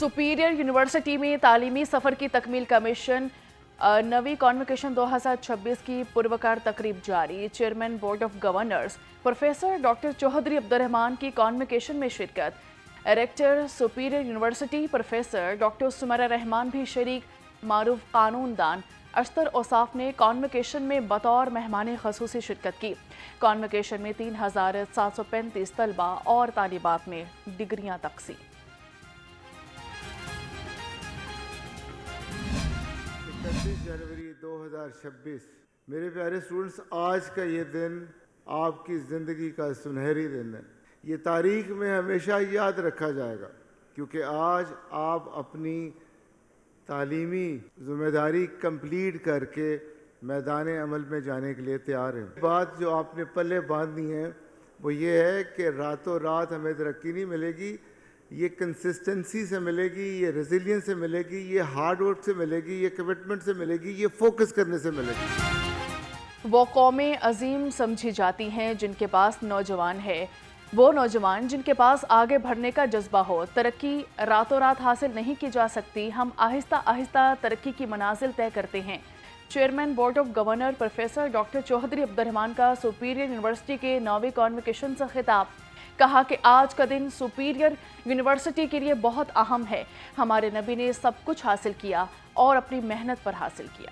Superior university में तालीमी सफ़र की तकमील का मिशन नवी कॉन्वोकेशन 2026 की पुरवकार तकरीब जारी। Chairman board of governors professor doctor Chaudhry Abdurrahman की कॉन्वोकेशन में शिरकत। Rector Superior University professor doctor Sumaira Rahman भी शरीक। मारूफ कानूनदान अख्तर औसाफ ने कॉन्वोकेशन में बतौर मेहमान खसूसी शिरकत की। कॉन्वोकेशन में 3735 तलबा और तालिबात में डिग्रियां तकसीम। 31 जनवरी 2026 मेरे प्यारे स्टूडेंट्स, आज का ये दिन आपकी ज़िंदगी का सुनहरी दिन है। ये तारीख में हमेशा याद रखा जाएगा क्योंकि आज आप अपनी तालीमी ज़िम्मेदारी कंप्लीट करके मैदान अमल में जाने के लिए तैयार हैं। बात जो आपने पल्ले बांधनी है वो ये है कि रातों रात हमें तरक्की नहीं मिलेगी, ये कंसिस्टेंसी से मिलेगी, ये रेजिलियंस से मिलेगी, ये हार्ड वर्क से मिलेगी, ये कमिटमेंट से मिलेगी, ये फोकस करने से मिलेगी। वो कौमें अजीम समझी जाती हैं जिनके पास नौजवान है, वो नौजवान जिनके पास आगे बढ़ने का जज्बा हो। तरक्की रातों रात हासिल नहीं की जा सकती, हम आहिस्ता आहिस्ता तरक्की की मनाजिल तय करते हैं। Chairman board of governor professor doctor Chaudhry Abdurrahman का सुपीरियर यूनिवर्सिटी के 9वीं कॉन्वोकेशन से खिताब। कहा कि आज का दिन सुपीरियर यूनिवर्सिटी के लिए बहुत अहम है। हमारे नबी ने सब कुछ हासिल किया और अपनी मेहनत पर हासिल किया।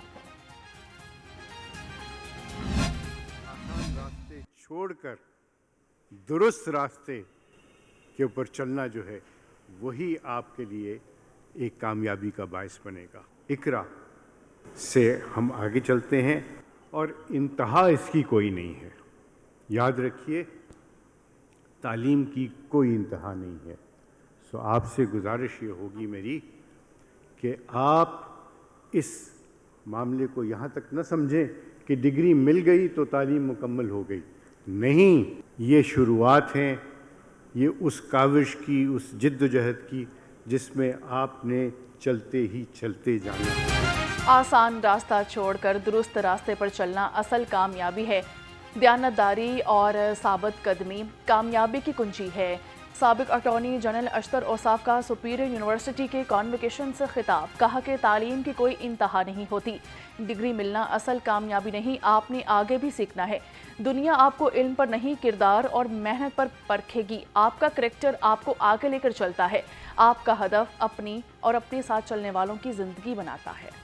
आसान रास्ते छोड़कर दुरुस्त रास्ते के ऊपर चलना जो है वही आपके लिए एक कामयाबी का बायस बनेगा। इकरा से हम आगे चलते हैं और इंतहा इसकी कोई नहीं है। याद रखिए, तालीम की कोई इंतहा नहीं है। सो आपसे गुजारिश ये होगी मेरी कि आप इस मामले को यहाँ तक न समझें कि डिग्री मिल गई तो तालीम मुकम्मल हो गई। नहीं, ये शुरुआत है, ये उस काविश की, उस जिद्दोजहद की जिसमें आपने चलते ही चलते जाना है। आसान रास्ता छोड़कर दुरुस्त रास्ते पर चलना असल कामयाबी है। दयानतदारी और साबित कदमी कामयाबी की कुंजी है। साबिक अटॉर्नी जनरल अख्तर औसाफ का सुपीरियर यूनिवर्सिटी के कॉन्वोकेशन से खिताब। कहा कि तालीम की कोई इंतहा नहीं होती, डिग्री मिलना असल कामयाबी नहीं, आपने आगे भी सीखना है। दुनिया आपको इल्म पर नहीं, किरदार और मेहनत पर परखेगी। आपका करैक्टर आपको आगे लेकर चलता है। आपका हदफ अपनी और अपने साथ चलने वालों की ज़िंदगी बनाता है।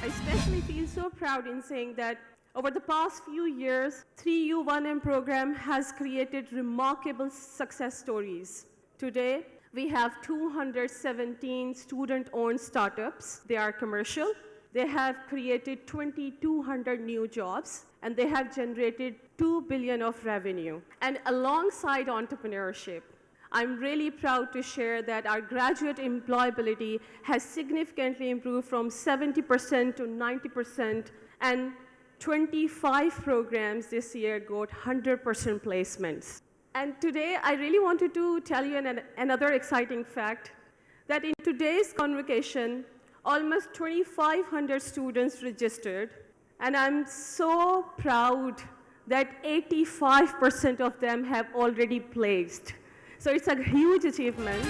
I especially feel so proud in saying that over the past few years, 3U1M program has created remarkable success stories. Today, we have 217 student-owned startups. They are commercial. They have created 2,200 new jobs, and they have generated $2 billion of revenue. And alongside entrepreneurship, I'm really proud to share that our graduate employability has significantly improved from 70% to 90%, and 25 programs this year got 100% placements. And today, I really wanted to tell you another exciting fact, that in today's convocation, almost 2,500 students registered, and I'm so proud that 85% of them have already placed. So it's a huge achievement.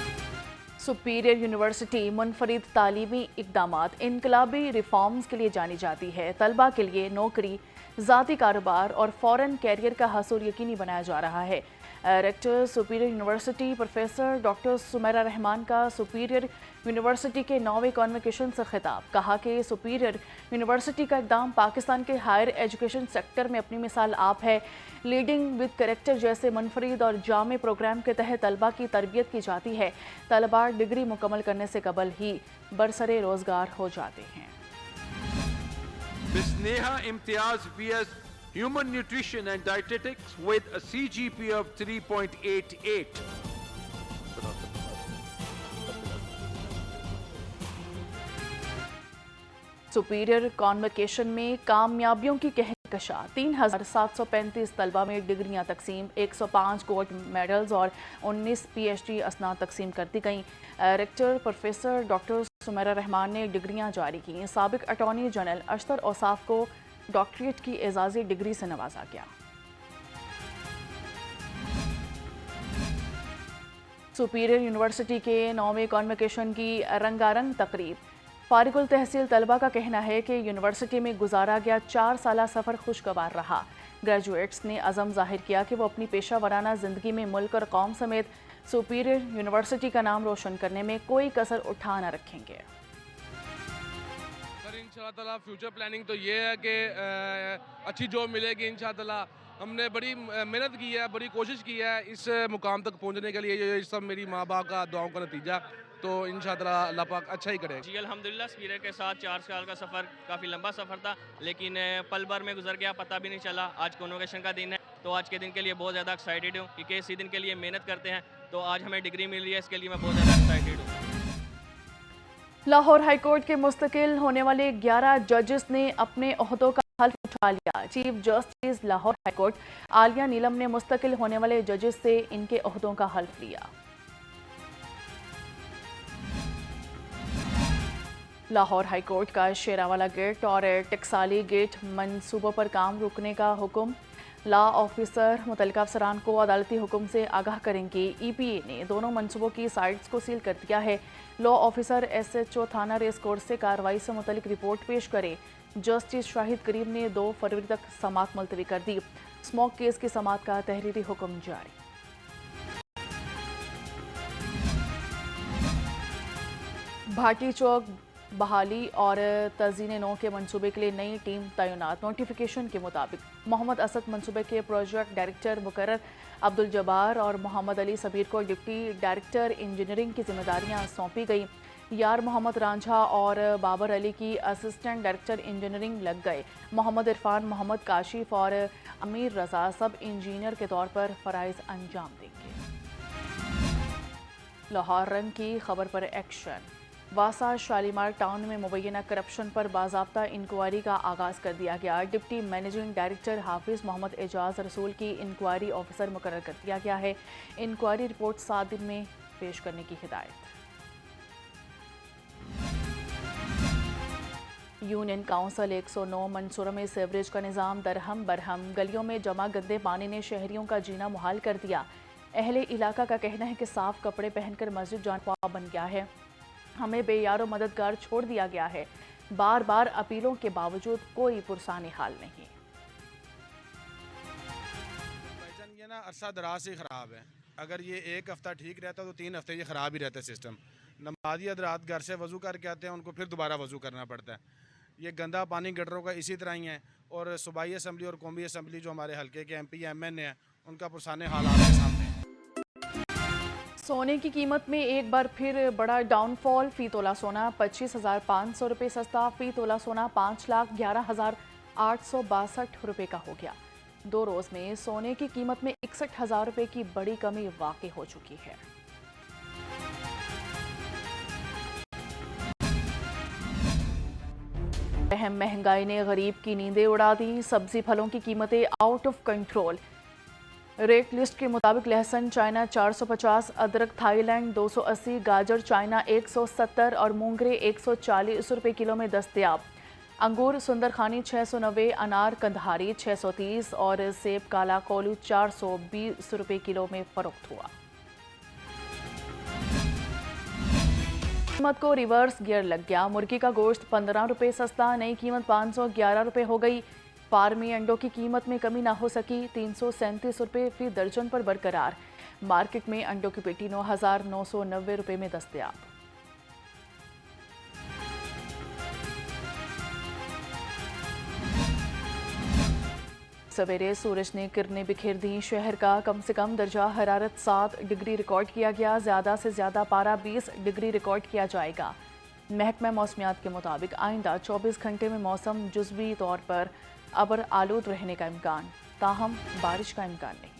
Superior university मुनफरिद तालीमी इक़दामात, इनकलाबी reforms के लिए जानी जाती है। तलबा के लिए नौकरी, ज़ाती कारोबार और फ़ॉरेन कैरियर का हसूल यकीनी बनाया जा रहा है। Rector Superior University professor doctor Sumaira Rahman का सुपीरियर यूनिवर्सिटी के 9वें कॉन्वोकेशन से खिताब। कहा कि सुपीरियर यूनिवर्सिटी का इक़दाम पाकिस्तान के हायर एजुकेशन सेक्टर में अपनी मिसाल आप है। लीडिंग विद करैक्टर जैसे मुनफरिद और जामे प्रोग्राम के तहत तलबा की तरबियत की जाती है। तलबा डिग्री मुकम्मल करने से कबल ही बरसरे रोज़गार हो जाते हैं। Bisneha Imtiaz BS Human Nutrition and Dietetics with a CGPA of 3.88. Superior convocation में कामयाबियों की कहकशा। 3735 तलबा में डिग्रियां तकसीम, 105 गोल्ड मेडल्स और 19 PhD असनाद तकसीम कर दी गईं। Rector professor doctor Sumaira Rahman ने डिग्रियां जारी की। साबिक अटॉर्नी जनरल अख्तर औसाफ को डॉक्टरेट की एजाज़ी डिग्री से नवाजा गया। सुपीरियर यूनिवर्सिटी के 9वें कॉन्वोकेशन की रंगारंग तकरीब। फारिगुल तहसील तलबा का कहना है कि यूनिवर्सिटी में गुजारा गया 4 साला सफ़र खुशगवार रहा। ग्रेजुएट्स ने अज़म जाहिर किया कि वो अपनी पेशा वराना ज़िंदगी में मुल्क और कौम समेत सुपीरियर यूनिवर्सिटी का नाम रोशन करने में कोई कसर उठा न रखेंगे। सर इंशाअल्लाह ताला फ्यूचर प्लानिंग तो ये है कि अच्छी जॉब मिलेगी इंशाअल्लाह ताला। हमने बड़ी मेहनत की है, बड़ी कोशिश की है इस मुकाम तक पहुंचने के लिए। ये सब मेरी माँ बाप का दुआओं का नतीजा, तो इंशाअल्लाह अल्लाह पाक अच्छा ही करे। जी अल्हम्दुलिल्लाह सुपीरियर के साथ 4 साल का सफ़र काफ़ी लंबा सफ़र था, लेकिन पल भर में गुजर गया, पता भी नहीं चला। आज कॉन्वोकेशन का दिन है, तो आज के दिन के लिए बहुत ज़्यादा एक्साइटेड हूँ, क्योंकि इसी दिन के लिए मेहनत करते हैं तो आज हमें डिग्री मिल रही है, इसके लिए मैं बहुत ज़्यादा एक्साइटेड हूँ। लाहौर हाईकोर्ट के मुस्तकिल होने वाले 11 जजेस ने अपने ओहदों का हल्फ उठा लिया। Chief justice Lahore high court Aalia Neelum ने मुस्तकिल होने वाले जजेस से इनके ओहदों का हल्फ लिया। लाहौर हाईकोर्ट का शेरावाला गेट और टकसाली गेट मंसूबों पर काम रुकने का हुक्म। लॉ ऑफिसर मुतल्लिका अफसरान को अदालती हुक्म से आगाह करेंगे। EPA ने दोनों मंसूबों की साइट्स को सील कर दिया है। लॉ ऑफिसर SHO थाना रेस कोर्स से कार्रवाई से मुतल्लिक रिपोर्ट पेश करे। जस्टिस शाहिद करीम ने 2 फरवरी तक समाअत मुलतवी कर दी। स्मोक केस की समाअत का तहरीरी हुक्म जारी। भाटी चौक बहाली और तज़ीन नौ के मंसूबे के लिए नई टीम तैनात। नोटिफिकेशन के मुताबिक मोहम्मद असद मंसूबे के प्रोजेक्ट डायरेक्टर मुकर्रर, अब्दुल जब्बार और मोहम्मद अली सबीर को डिप्टी डायरेक्टर इंजीनियरिंग की जिम्मेदारियां सौंपी गई। यार मोहम्मद रांझा और बाबर अली की असिस्टेंट डायरेक्टर इंजीनियरिंग लग गए। मोहम्मद इरफान, मोहम्मद काशिफ और अमीर रजा सब इंजीनियर के तौर पर फ़राइज़ अंजाम देंगे। लाहौर रंग की खबर पर एक्शन। वासा शालीमार टाउन में मुबैना करप्शन पर बाज़ाब्ता इंक्वायरी का आगाज़ कर दिया गया। डिप्टी मैनेजिंग डायरेक्टर हाफिज़ मोहम्मद एजाज रसूल की इंक्वायरी ऑफिसर मुकर्रर कर दिया गया है। इंक्वायरी रिपोर्ट 7 दिन में पेश करने की हिदायत। यूनियन काउंसिल 109 मंसूरा में सीवरेज का निज़ाम दरहम बरहम। गलियों में जमा गंदे पानी ने शहरियों का जीना मुहाल कर दिया। अहले इलाका का कहना है कि साफ कपड़े पहनकर मस्जिद जाना बन गया है। हमें बेयारो मददगार छोड़ दिया गया है। बार बार अपीलों के बावजूद कोई पुरसानी हाल नहीं। ये ना अरसा दराज से ख़राब है। अगर ये 1 हफ़्ता ठीक रहता तो 3 हफ़्ते ये ख़राब ही रहता सिस्टम। नमाज़ी हज़रात घर से वज़ू करके आते हैं, उनको फिर दोबारा वज़ू करना पड़ता है। ये गंदा पानी गटरों का इसी तरह ही है। और सूबाई असम्बली और कौमी असम्बली जो हमारे हल्के के MP MN हैं, उनका पुरसाने हालात के सामने है। सोने की कीमत में एक बार फिर बड़ा डाउनफॉल। फ़ी तोला सोना 25,500 रुपये सस्ता। फ़ी तोला सोना 5,11,862 रुपये का हो गया। 2 रोज़ में सोने की कीमत में 61,000 रुपये की बड़ी कमी वाक़ई हो चुकी है। अहम महंगाई ने गरीब की नींदें उड़ा दी। सब्जी फलों की कीमतें out of control. Rate list के मुताबिक लहसुन चाइना 450, अदरक थाईलैंड 280, गाजर चाइना 170 और मूंगरे 140 रुपये किलो में दस्तयाब। अंगूर सुंदरखानी 690, अनार कंधारी 630 और सेब काला कोलू 420 रुपये किलो में फरोख्त हुआ। कीमत को रिवर्स गियर लग गया। मुर्गी का गोश्त 15 रुपये सस्ता, नई कीमत 511 रुपये हो गई। फार्मी अंडों की कीमत में कमी ना हो सकी, 337 रुपये फी दर्जन पर बरकरार। मार्केट में अंडों की पेटी 9,990 रुपये में दस्तयाब। सवेरे सूरज ने किरणें बिखेर दी। शहर का कम से कम दर्जा हरारत 7 डिग्री रिकॉर्ड किया गया। ज़्यादा से ज़्यादा पारा 20 डिग्री रिकॉर्ड किया जाएगा। महकमा मौसमियात के मुताबिक आइंदा 24 घंटे में मौसम जुज़वी तौर पर अबर आलूद रहने का इम्कान, ताहम बारिश का इम्कान नहीं।